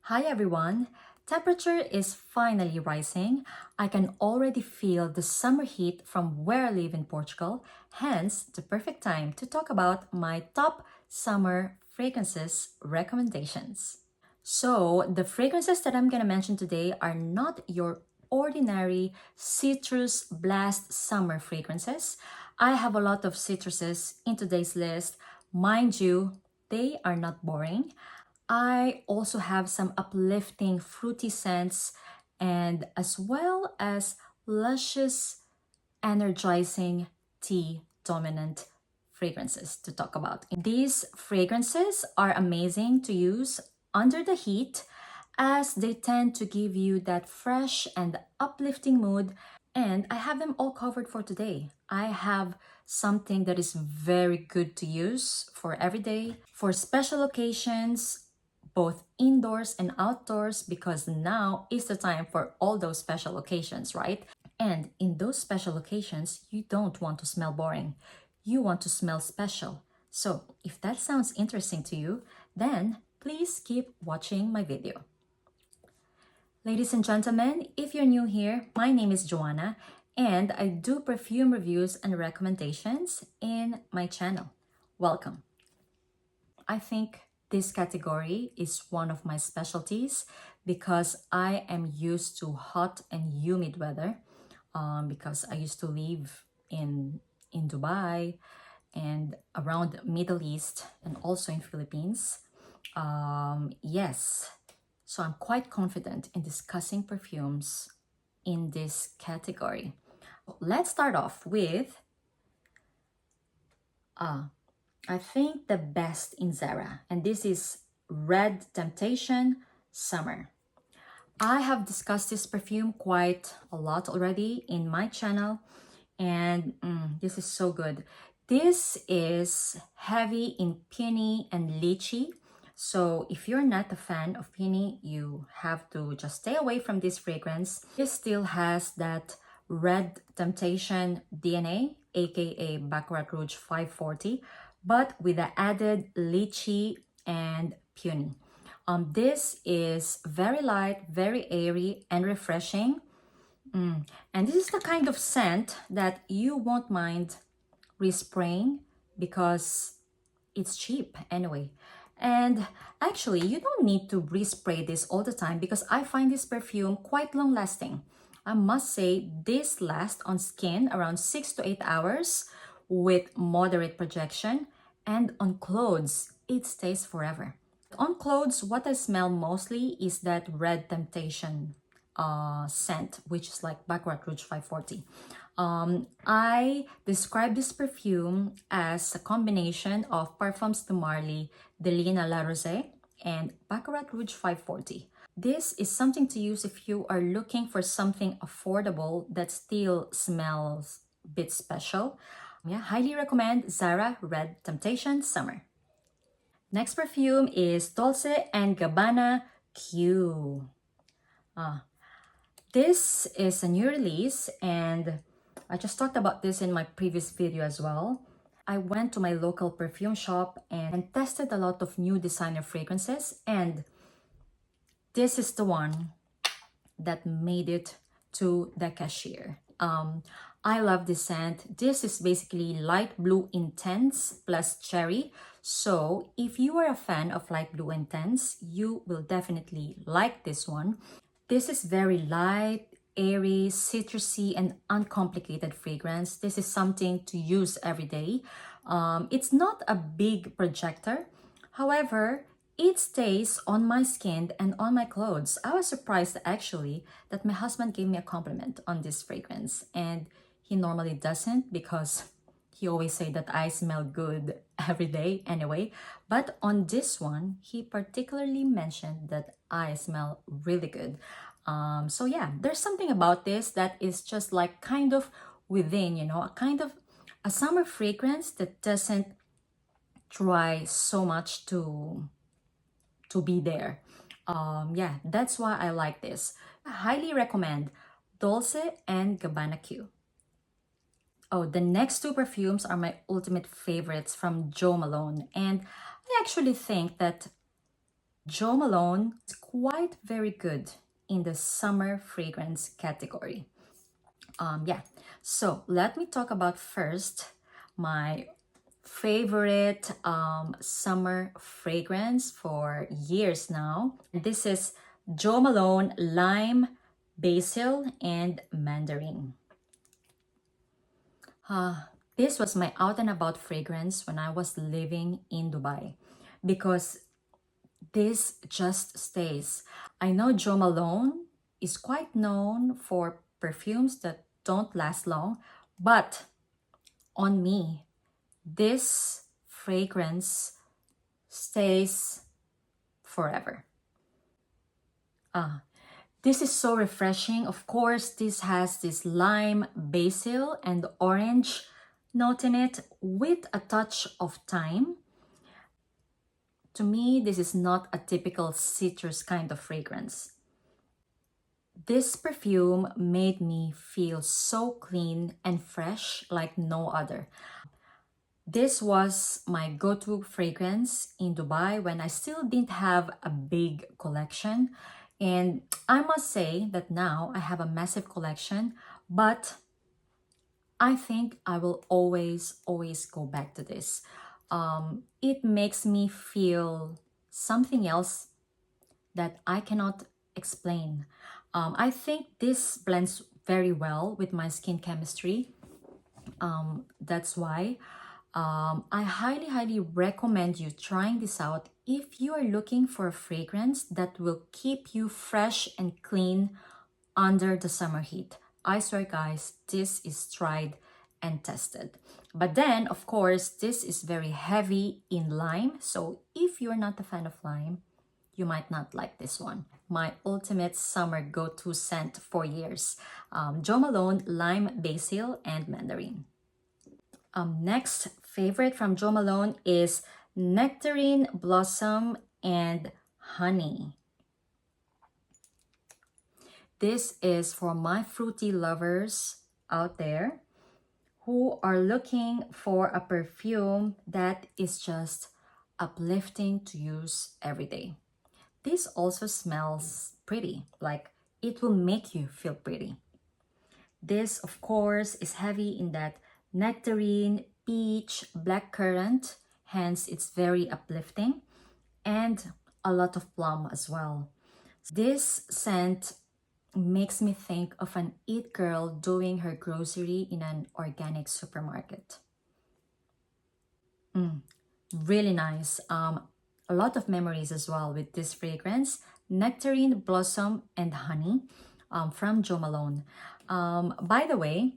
Hi everyone! Temperature is finally rising. I can already feel the summer heat from where I live in Portugal, hence the perfect time to talk about my top summer fragrances recommendations. So, the fragrances that I'm gonna mention today are not your ordinary citrus blast summer fragrances. I have a lot of citruses in today's list. Mind you, they are not boring. I also have some uplifting fruity scents and as well as luscious, energizing tea dominant fragrances to talk about. These fragrances are amazing to use under the heat as they tend to give you that fresh and uplifting mood, and I have them all covered for today. I have something that is very good to use for every day, for special occasions, both indoors and outdoors, because now is the time for all those special occasions, right? And in those special occasions, you don't want to smell boring. You want to smell special. So if that sounds interesting to you, then please keep watching my video. Ladies and gentlemen, if you're new here, my name is Joanna and I do perfume reviews and recommendations in my channel. Welcome. I think this category is one of my specialties because I am used to hot and humid weather because I used to live in Dubai and around Middle East and also in Philippines. Yes, so I'm quite confident in discussing perfumes in this category. Let's start off with I think the best in Zara, and this is Red Temptation Summer. I have discussed this perfume quite a lot already in my channel, and this is so good. This is heavy in peony and lychee. So if you're not a fan of peony, you have to just stay away from this fragrance. This still has that Red Temptation DNA, aka Baccarat Rouge 540, but with the added lychee and peony. This is very light, very airy and refreshing. And this is the kind of scent that you won't mind respraying because it's cheap anyway. And actually, you don't need to respray this all the time because I find this perfume quite long lasting. I must say this lasts on skin around 6 to 8 hours with moderate projection, and on clothes, it stays forever. On clothes, what I smell mostly is that Red Temptation scent, which is like Baccarat Rouge 540. I describe this perfume as a combination of Parfums de Marly, Delina La Rosée, and Baccarat Rouge 540. This is something to use if you are looking for something affordable that still smells a bit special. Yeah, highly recommend Zara Red Temptation Summer. Next perfume is Dolce and Gabbana Q. This is a new release and I just talked about this in my previous video as well. I went to my local perfume shop and tested a lot of new designer fragrances, and this is the one that made it to the cashier. I love this scent. This is basically light blue intense plus cherry. So if you are a fan of light blue intense, you will definitely like this one. This is very light, airy, citrusy, and uncomplicated fragrance. This is something to use every day. It's not a big projector. However, it stays on my skin and on my clothes. I was surprised actually that my husband gave me a compliment on this fragrance, and he normally doesn't because he always say that I smell good every day anyway. But on this one, he particularly mentioned that I smell really good. So yeah, there's something about this that is just like kind of within, you know, a kind of a summer fragrance that doesn't try so much to be there. Yeah, that's why I like this. I highly recommend Dolce and Gabbana Q. Oh, the next two perfumes are my ultimate favorites from Jo Malone, and I actually think that Jo Malone is quite very good in the summer fragrance category. Yeah, so let me talk about first my favorite summer fragrance for years now. This is Jo Malone Lime, Basil, and Mandarin. This was my out and about fragrance when I was living in Dubai because this just stays. I know Jo Malone is quite known for perfumes that don't last long, but on me, this fragrance stays forever. This is so refreshing. Of course, this has this lime, basil, and orange note in it with a touch of thyme. To me, this is not a typical citrus kind of fragrance. This perfume made me feel so clean and fresh like no other. This was my go-to fragrance in Dubai when I still didn't have a big collection. And I must say that now I have a massive collection, but I think I will always go back to this. It makes me feel something else that I cannot explain. I think this blends very well with my skin chemistry. That's why I highly recommend you trying this out if you are looking for a fragrance that will keep you fresh and clean under the summer heat. I swear guys, this is tried and tested. But then, of course, this is very heavy in lime. So if you're not a fan of lime, you might not like this one. My ultimate summer go-to scent for years. Jo Malone, Lime, Basil, and Mandarin. Next favorite from Jo Malone is Nectarine, Blossom, and Honey. This is for my fruity lovers out there who are looking for a perfume that is just uplifting to use every day. This also smells pretty, like it will make you feel pretty. This, of course, is heavy in that nectarine, peach, blackcurrant, hence it's very uplifting, and a lot of plum as well. This scent makes me think of an it girl doing her grocery in an organic supermarket. Really nice. A lot of memories as well with this fragrance. Nectarine, Blossom, and Honey from Jo Malone. By the way,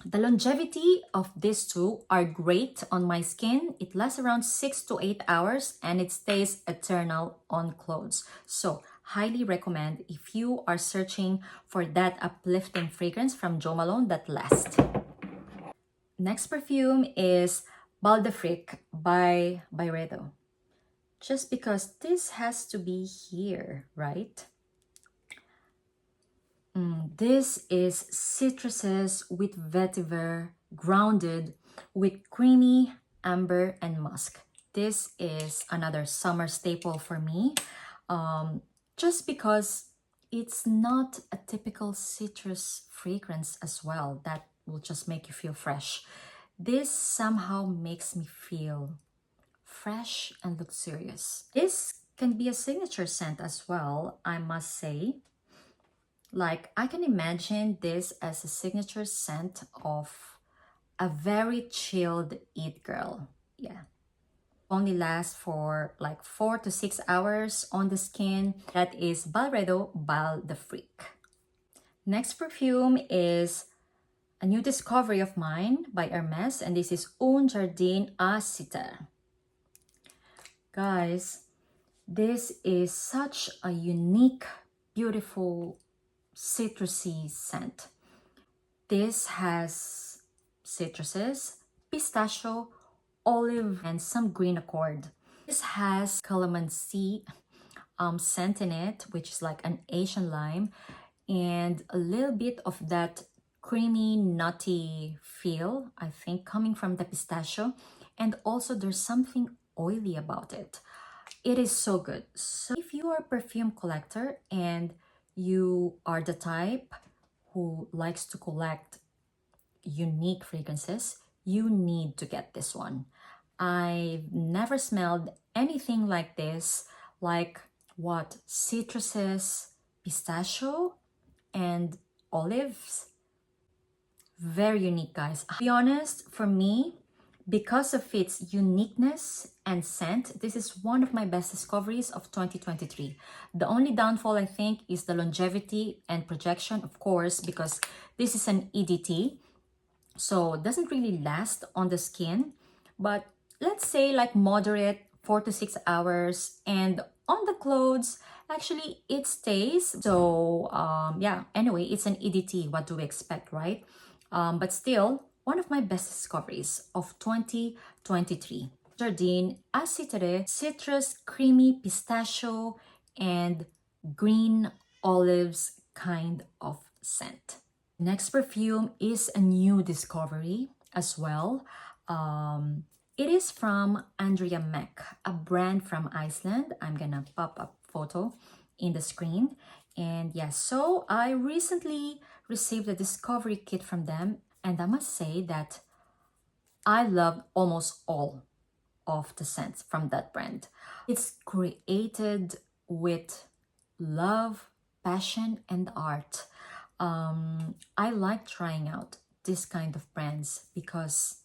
the longevity of these two are great on my skin. It lasts around 6 to 8 hours and it stays eternal on clothes. So highly recommend if you are searching for that uplifting fragrance from Jo Malone that lasts. Next perfume is Bal by Byredo. Just because this has to be here, right? This is citruses with vetiver, grounded with creamy amber and musk. This is another summer staple for me, just because it's not a typical citrus fragrance as well that will just make you feel fresh. This somehow makes me feel fresh and luxurious. This can be a signature scent as well, I must say. Like, I can imagine this as a signature scent of a very chilled it girl. Yeah. Only lasts for like 4 to 6 hours on the skin. That is Byredo Bal. Next perfume is a new discovery of mine by Hermes, and this is Un Jardin à Cythere. Guys, this is such a unique, beautiful, citrusy scent. This has citruses, pistachio, olive, and some green accord. This has calamansi scent in it, which is like an Asian lime, and a little bit of that creamy, nutty feel, I think, coming from the pistachio. And also there's something oily about it. It is so good. So if you are a perfume collector and you are the type who likes to collect unique fragrances, you need to get this one. I've never smelled anything like this, like what? Citruses, pistachio, and olives. Very unique, guys. To be honest, for me, because of its uniqueness and scent, this is one of my best discoveries of 2023. The only downfall, I think, is the longevity and projection, of course, because this is an EDT, so it doesn't really last on the skin. But let's say like moderate, 4 to 6 hours, and on the clothes, actually it stays. So yeah, anyway, it's an EDT. What do we expect, right? But still, one of my best discoveries of 2023. Jardin Cythere citrus, creamy pistachio, and green olives kind of scent. Next perfume is a new discovery as well. It is from Andrea Maack, a brand from Iceland. I'm gonna pop up photo in the screen. And yes, so I recently received a discovery kit from them, and I must say that I love almost all of the scents from that brand. It's created with love, passion, and art. I like trying out this kind of brands because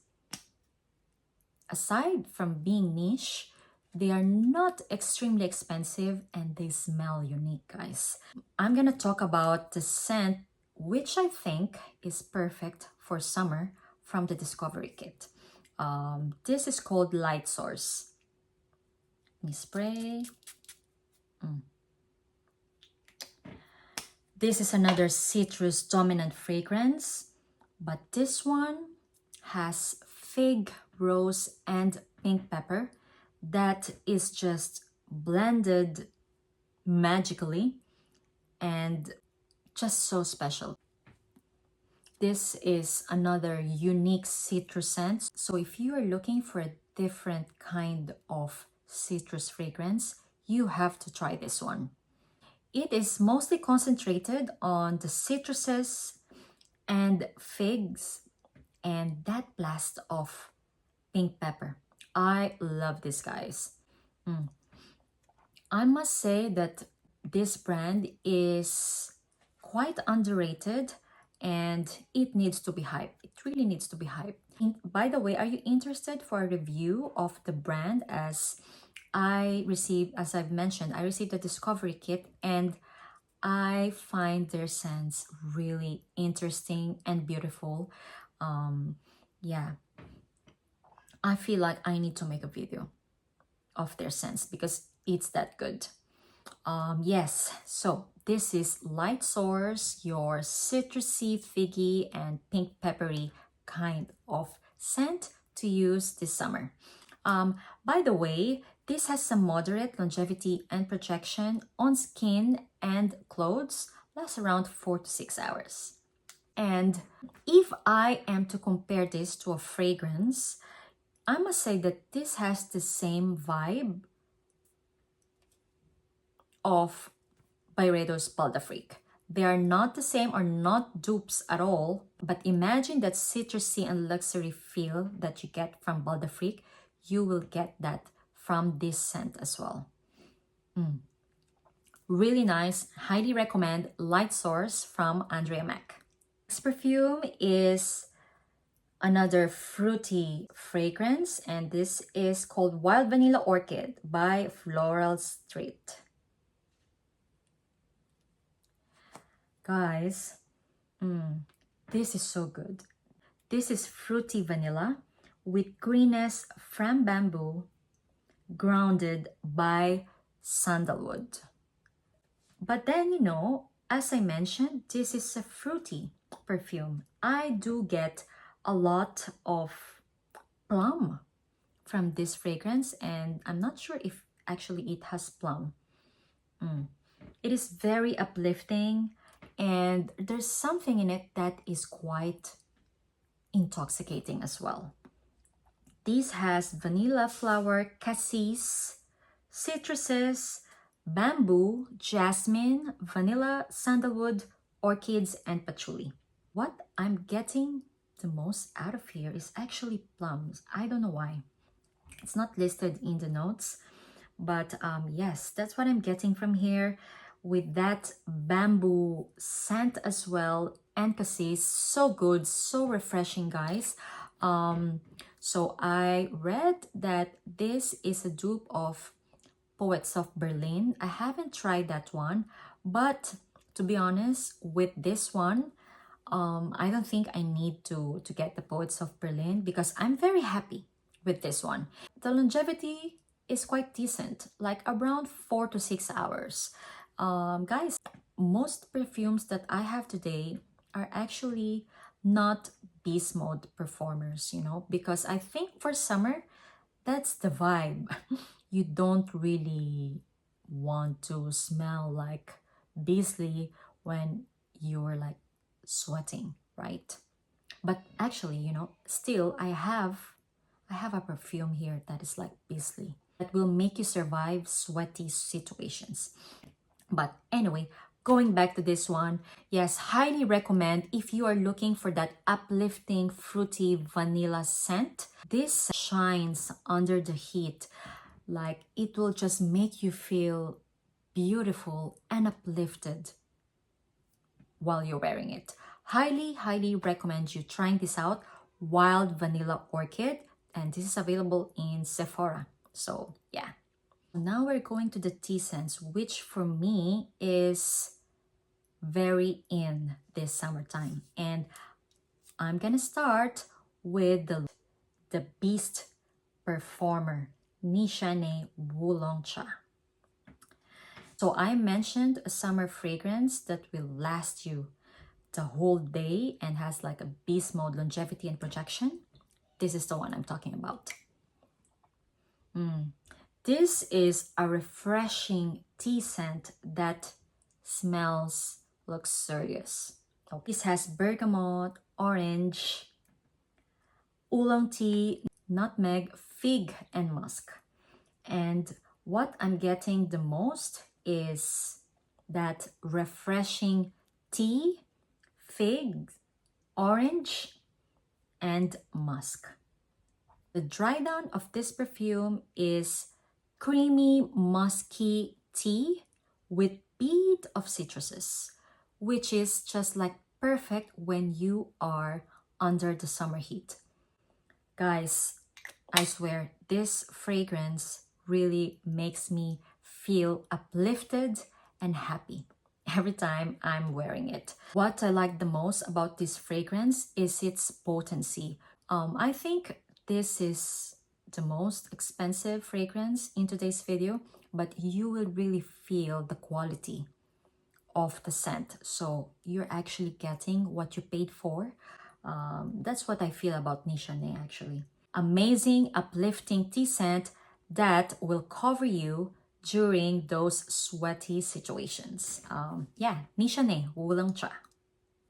aside from being niche, they are not extremely expensive and they smell unique, guys. I'm gonna talk about the scent which I think is perfect for summer from the Discovery Kit. This is called Lightsource. Let me spray. This is another citrus dominant fragrance, but this one has fig, rose, and pink pepper that is just blended magically and just so special. This is another unique citrus scent. So if you are looking for a different kind of citrus fragrance, you have to try this one. It is mostly concentrated on the citruses and figs and that blast of pink pepper. I love this, guys. I must say that this brand is quite underrated and it needs to be hyped. It really needs to be hyped. By the way, are you interested for a review of the brand? As I've mentioned, I received a discovery kit and I find their scents really interesting and beautiful. Yeah, I feel like I need to make a video of their scents because it's that good. Yes, so this is Lightsource, your citrusy, figgy, and pink peppery kind of scent to use this summer. By the way, this has some moderate longevity and projection on skin and clothes, lasts around 4 to 6 hours. And if I am to compare this to a fragrance, I must say that this has the same vibe of Byredo Bal. They are not the same or not dupes at all, but imagine that citrusy and luxury feel that you get from Bal, you will get that from this scent as well. Really nice, highly recommend Lightsource from Andrea Maack. Next perfume is another fruity fragrance, and this is called Wild Vanilla Orchid by Floral Street. Guys, this is so good. This is fruity vanilla with greenness from bamboo, grounded by sandalwood. But then, you know, as I mentioned, this is a fruity perfume. I do get a lot of plum from this fragrance, and I'm not sure if actually it has plum. It is very uplifting, and there's something in it that is quite intoxicating as well. This has vanilla flower, cassis, citruses, bamboo, jasmine, vanilla, sandalwood, orchids, and patchouli. What I'm getting the most out of here is actually plums. I don't know why. It's not listed in the notes, but yes, that's what I'm getting from here, with that bamboo scent as well, and cassis. So good, so refreshing, guys. So I read that this is a dupe of Poets of Berlin. I haven't tried that one, but to be honest, with this one, I don't think I need to get the Poets of Berlin because I'm very happy with this one. The longevity is quite decent, like around 4 to 6 hours. Guys, most perfumes that I have today are actually not beast mode performers, you know, because I think for summer, that's the vibe. You don't really want to smell like beastly when you're like sweating, right? But actually, you know, still I have a perfume here that is like beastly, that will make you survive sweaty situations. But anyway, going back to this one, yes, highly recommend if you are looking for that uplifting fruity vanilla scent. This shines under the heat, like it will just make you feel beautiful and uplifted while you're wearing it. Highly recommend you trying this out. Wild Vanilla Orchid, and this is available in Sephora. So yeah. Now we're going to the tea scents, which for me is very in this summertime. And I'm gonna start with the Beast Performer, Nishane Wulong Cha. So I mentioned a summer fragrance that will last you the whole day and has like a beast mode longevity and projection. This is the one I'm talking about. This is a refreshing tea scent that smells luxurious. This has bergamot, orange, oolong tea, nutmeg, fig, and musk. And what I'm getting the most is that refreshing tea, fig, orange, and musk. The dry down of this perfume is creamy, musky tea with bead of citruses, which is just like perfect when you are under the summer heat. Guys, I swear this fragrance really makes me feel uplifted and happy every time I'm wearing it. What I like the most about this fragrance is its potency. I think this is the most expensive fragrance in today's video, but you will really feel the quality of the scent. So you're actually getting what you paid for. That's what I feel about Nishane actually. Amazing, uplifting tea scent that will cover you during those sweaty situations. Yeah, Nishane Wulong Cha.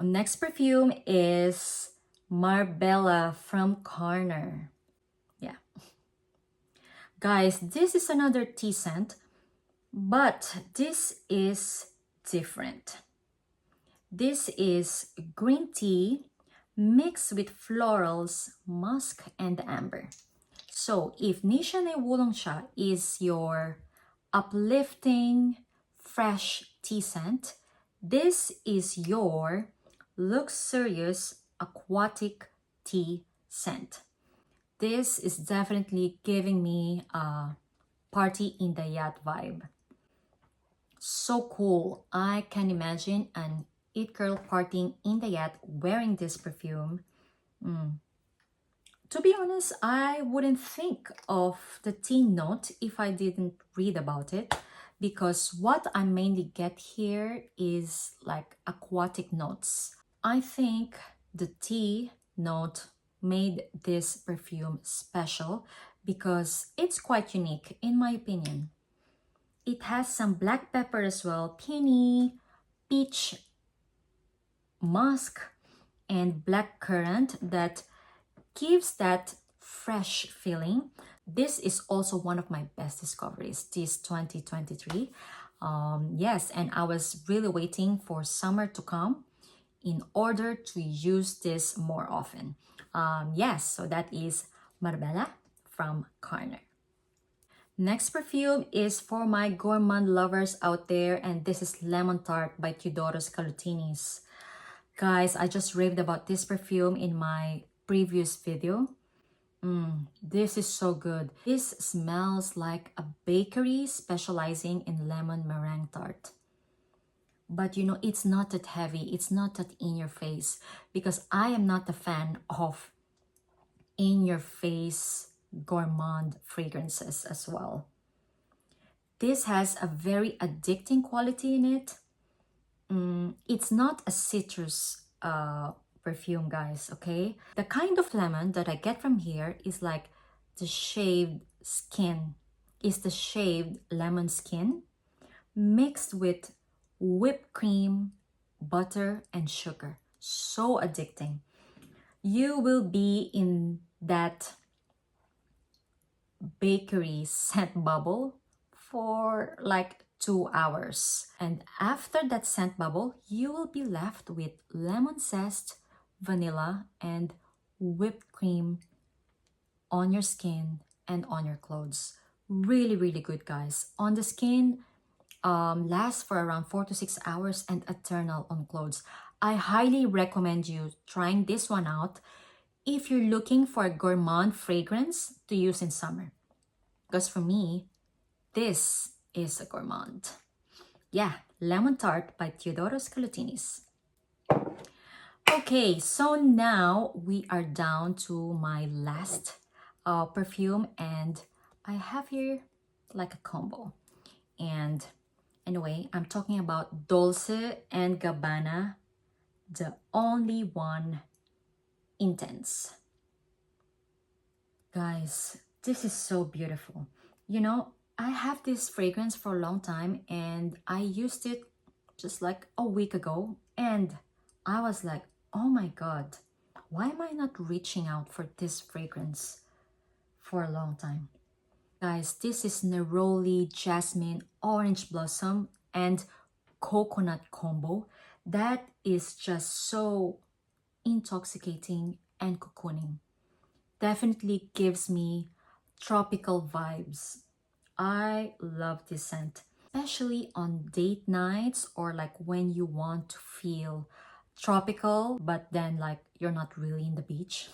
Next perfume is Marbella from Carner. Yeah. Guys, this is another tea scent, but this is different. This is green tea mixed with florals, musk, and amber. So if Nishane Wulong Cha is your uplifting, fresh tea scent, this is your luxurious aquatic tea scent. This is definitely giving me a party in the yacht vibe. So cool. I can imagine an it girl partying in the yacht wearing this perfume. To be honest, I wouldn't think of the tea note if I didn't read about it, because what I mainly get here is like aquatic notes. I think the tea note made this perfume special because it's quite unique in my opinion. It has some black pepper as well, peony, peach, musk, and black currant that gives that fresh feeling. This is also one of my best discoveries this 2023. Yes, and I was really waiting for summer to come in order to use this more often. Yes, so that is Marbella from Carner. Next perfume is for my gourmand lovers out there, and this is Lemon Tart by Theodoros Kalutinis. Guys, I just raved about this perfume in my previous video. This is so good. This smells like a bakery specializing in lemon meringue tart. But you know, it's not that heavy. It's not that in your face, because I am not a fan of in your face gourmand fragrances as well. This has a very addicting quality in it. It's not a citrus perfume, guys, okay? The kind of lemon that I get from here is like the shaved skin. It's the shaved lemon skin mixed with whipped cream, butter, and sugar. So addicting. You will be in that bakery scent bubble for like 2 hours. And after that scent bubble, you will be left with lemon zest, vanilla, and whipped cream on your skin and on your clothes. Really, really good, guys. On the skin, lasts for around 4 to 6 hours and eternal on clothes. I highly recommend you trying this one out if you're looking for a gourmand fragrance to use in summer. Because for me, this is a gourmand. Yeah, Lemon Tart by Theodoros Kalutinis. Okay, so now we are down to my last perfume, and I have here like a combo. And anyway, I'm talking about Dolce & Gabbana, the only one intense. Guys, this is so beautiful. You know, I have this fragrance for a long time, and I used it just like a week ago, and I was like, oh my god, why am I not reaching out for this fragrance for a long time? Guys, this is neroli, jasmine, orange blossom, and coconut combo that is just so intoxicating and cocooning. Definitely gives me tropical vibes. I love this scent, especially on date nights or like when you want to feel tropical, but then like you're not really in the beach.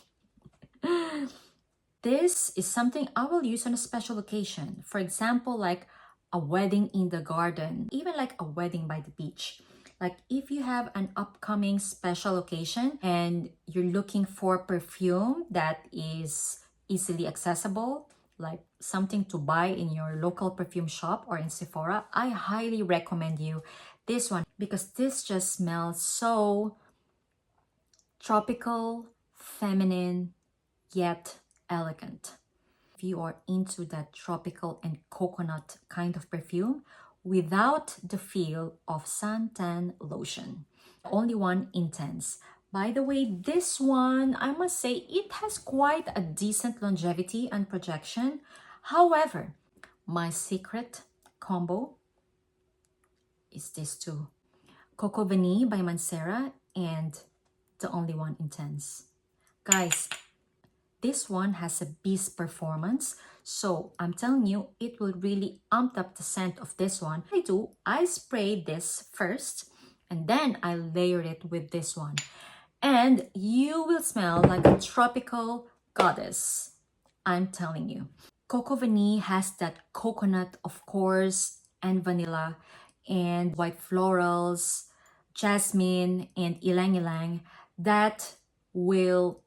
This is something I will use on a special occasion. For example, like a wedding in the garden, even like a wedding by the beach. Like if you have an upcoming special occasion and you're looking for perfume that is easily accessible, like something to buy in your local perfume shop or in Sephora, I highly recommend you this one because this just smells so tropical, feminine, yet elegant. If you are into that tropical and coconut kind of perfume without the feel of suntan lotion. Only one intense. By the way, this one, I must say, it has quite a decent longevity and projection. However, my secret combo is this two. Coco Vanille by Mancera and the only one intense. Guys, this one has a beast performance, so I'm telling you, it will really amp up the scent of this one. I spray this first, and then I layer it with this one. And you will smell like a tropical goddess. I'm telling you. Coco Vanille has that coconut, of course, and vanilla, and white florals, jasmine, and ylang ylang that will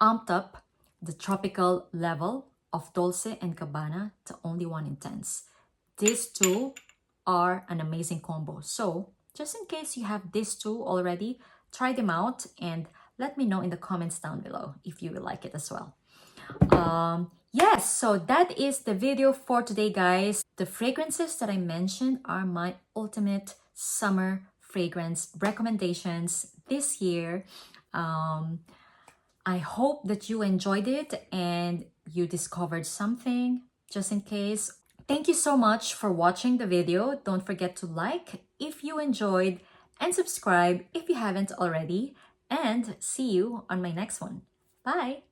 amp up the tropical level of Dolce & Gabbana, the only one intense. These two are an amazing combo. So just in case you have these two already, try them out and let me know in the comments down below if you will like it as well. Yes, so that is the video for today, guys. The fragrances that I mentioned are my ultimate summer fragrance recommendations this year. I hope that you enjoyed it and you discovered something, just in case. Thank you so much for watching the video. Don't forget to like if you enjoyed and subscribe if you haven't already. And see you on my next one. Bye!